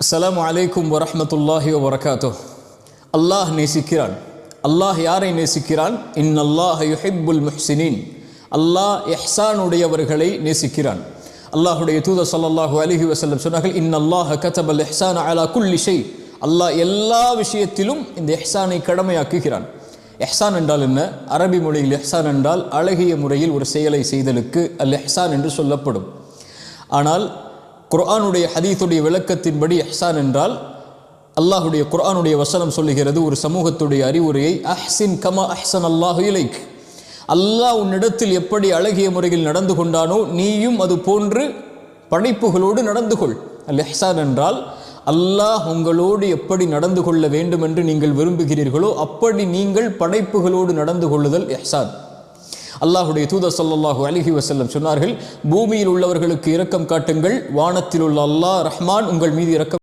அஸ்ஸலாமு அலைக்கும் வரஹ்மத்துல்லாஹி வபரகாத்துஹ். அல்லாஹ் நேசிக்கிறான். அல்லாஹ் யாரை நேசிக்கிறான்? இன்னல்லாஹ யுஹிப்புல் முஹ்சினீன். அல்லாஹ் இஹ்சானுடையவர்களை நேசிக்கிறான். அல்லாஹுடைய தூதர் ஸல்லல்லாஹு அலைஹி வஸல்லம் சொன்னார்கள், இன்னல்லாஹ கதபல் இஹ்சான அலா குல்லி ஷை. அல்லாஹ் எல்லா விஷயத்திலும் இந்த இஹ்சானை கடமையாக்குகிறான். இஹ்சான் என்றால் என்ன? அரபி மொழியில் இஹ்சான் என்றால் அழகிய முறையில் ஒரு செயலை செய்தலுக்கு அல் இஹ்சான் என்று சொல்லப்படும். ஆனால் குர்ஆனுடைய ஹதீஸுடைய விளக்கத்தின்படி இஹ்சான் என்றால், அல்லாஹுடைய குர்ஆனுடைய வசனம் சொல்லுகிறது, ஒரு சமூகத்துடைய அறிவுரையை, அஹ்சின் கமா அஹ்சன் அல்லாஹு இலைக். அல்லாஹ் உன்னிடத்தில் எப்படி அழகிய முறையில் நடந்து கொண்டானோ நீயும் அது போன்று படைப்புகளோடு நடந்து கொள். அல் இஹ்சான் என்றால் அல்லாஹ் உங்களோடு எப்படி நடந்து கொள்ள வேண்டும் என்று நீங்கள் விரும்புகிறீர்களோ அப்படி நீங்கள் படைப்புகளோடு நடந்து கொள்ளுதல் இஹ்சான். அல்லாஹுடைய தூதர் ஸல்லல்லாஹு அலைஹி வஸல்லம் சொன்னார்கள், பூமியில் உள்ளவர்களுக்கு இரக்கம் காட்டுங்கள், வானத்தில் உள்ள அல்லாஹ் ரஹ்மான் உங்கள் மீது இரக்கம்